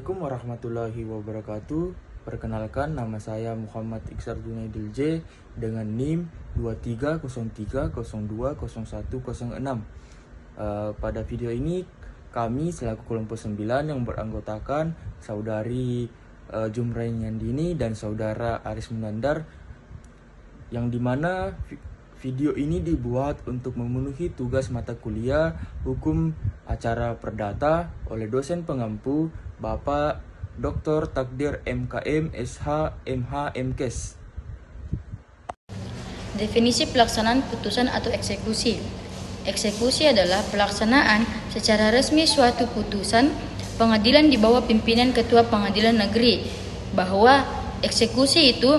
Assalamualaikum warahmatullahi wabarakatuh. Perkenalkan, nama saya Muhammad Iksar Junaidil J dengan NIM 2303020106. Pada video ini kami selaku kelompok 9 yang beranggotakan saudari Jumrain Yandini dan saudara Aris Munandar, yang dimana video ini dibuat untuk memenuhi tugas mata kuliah Hukum Acara Perdata oleh dosen pengampu Bapak Dr. Takdir MKM SH MH MKes. Definisi pelaksanaan putusan atau eksekusi. Eksekusi adalah pelaksanaan secara resmi suatu putusan pengadilan di bawah pimpinan Ketua Pengadilan Negeri, bahwa eksekusi itu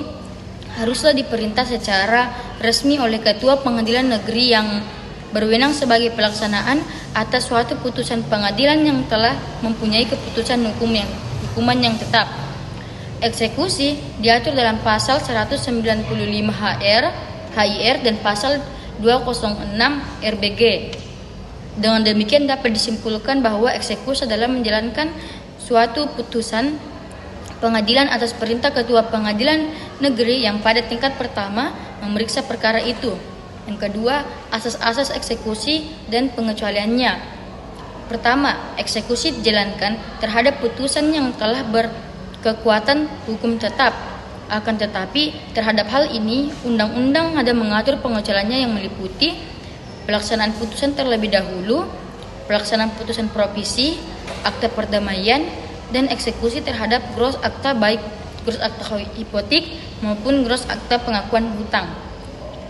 haruslah diperintah secara resmi oleh Ketua Pengadilan Negeri yang berwenang sebagai pelaksanaan atas suatu putusan pengadilan yang telah mempunyai keputusan hukuman yang tetap. Eksekusi diatur dalam pasal 195 HIR dan pasal 206 RBG. Dengan demikian dapat disimpulkan bahwa eksekusi adalah menjalankan suatu putusan pengadilan atas perintah Ketua Pengadilan Negeri yang pada tingkat pertama memeriksa perkara itu. Yang kedua, asas-asas eksekusi dan pengecualiannya. Pertama, eksekusi dijalankan terhadap putusan yang telah berkekuatan hukum tetap. Akan tetapi, terhadap hal ini, undang-undang ada mengatur pengecualiannya yang meliputi pelaksanaan putusan terlebih dahulu, pelaksanaan putusan provisi, akta perdamaian, dan eksekusi terhadap gros akta, baik gros akta hipotek maupun gros akta pengakuan hutang.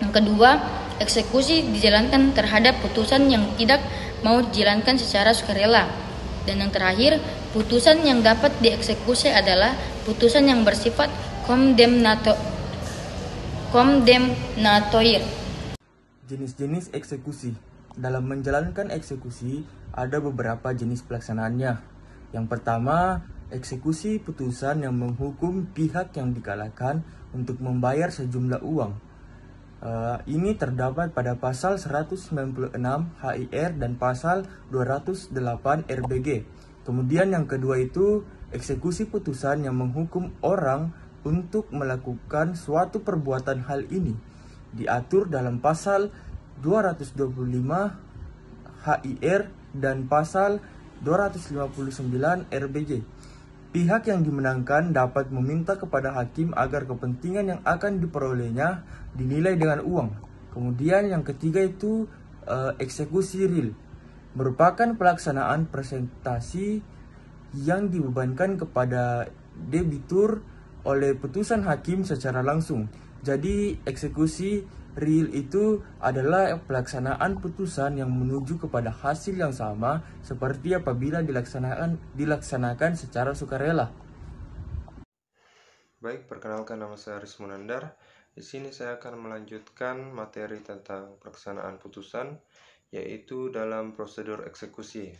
Yang kedua, eksekusi dijalankan terhadap putusan yang tidak mau dijalankan secara sukarela. Dan yang terakhir, putusan yang dapat dieksekusi adalah putusan yang bersifat kondemnatoir. Jenis-jenis eksekusi. Dalam menjalankan eksekusi ada beberapa jenis pelaksanaannya. Yang pertama, eksekusi putusan yang menghukum pihak yang dikalahkan untuk membayar sejumlah uang. Ini terdapat pada pasal 196 HIR dan pasal 208 RBG. Kemudian yang kedua itu eksekusi putusan yang menghukum orang untuk melakukan suatu perbuatan. Hal ini diatur dalam pasal 225 HIR dan pasal 259 RBG. Pihak yang dimenangkan dapat meminta kepada hakim agar kepentingan yang akan diperolehnya dinilai dengan uang. Kemudian yang ketiga itu eksekusi real, merupakan pelaksanaan presentasi yang dibebankan kepada debitur oleh putusan hakim secara langsung. Jadi eksekusi real itu adalah pelaksanaan putusan yang menuju kepada hasil yang sama seperti apabila dilaksanakan secara sukarela. Baik, perkenalkan, nama saya Aris Munandar. Di sini saya akan melanjutkan materi tentang pelaksanaan putusan, yaitu dalam prosedur eksekusi.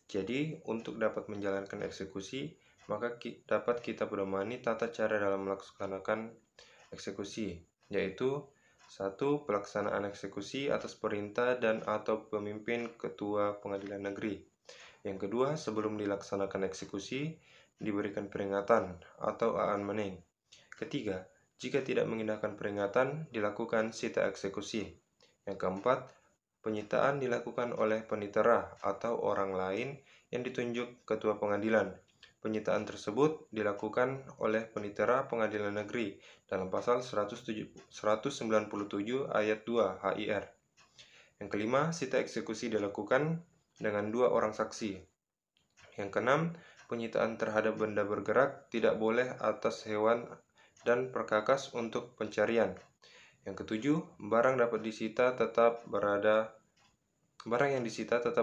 Jadi, untuk dapat menjalankan eksekusi, maka dapat kita pedomani tata cara dalam melaksanakan eksekusi, yaitu 1. Pelaksanaan eksekusi atas perintah dan atau pemimpin Ketua Pengadilan Negeri. Yang kedua, sebelum dilaksanakan eksekusi, diberikan peringatan atau aan meneng. Ketiga, jika tidak mengindahkan peringatan, dilakukan sita eksekusi. Yang keempat, penyitaan dilakukan oleh penitera atau orang lain yang ditunjuk Ketua Pengadilan. Penyitaan tersebut dilakukan oleh penitera Pengadilan Negeri dalam pasal 197 ayat 2 HIR. Yang kelima, sita eksekusi dilakukan dengan 2 orang saksi. Yang keenam, penyitaan terhadap benda bergerak tidak boleh atas hewan dan perkakas untuk pencarian. Yang ketujuh, barang yang disita tetap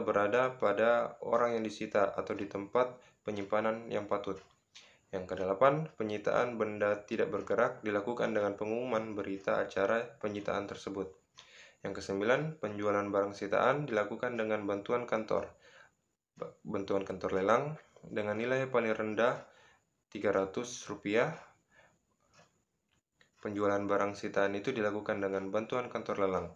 berada pada orang yang disita atau di tempat penyimpanan yang patut. Yang kedelapan, penyitaan benda tidak bergerak dilakukan dengan pengumuman berita acara penyitaan tersebut. Yang kesembilan, penjualan barang sitaan dilakukan dengan bantuan kantor lelang dengan nilai paling rendah Rp300. Penjualan barang sitaan itu dilakukan dengan bantuan kantor lelang.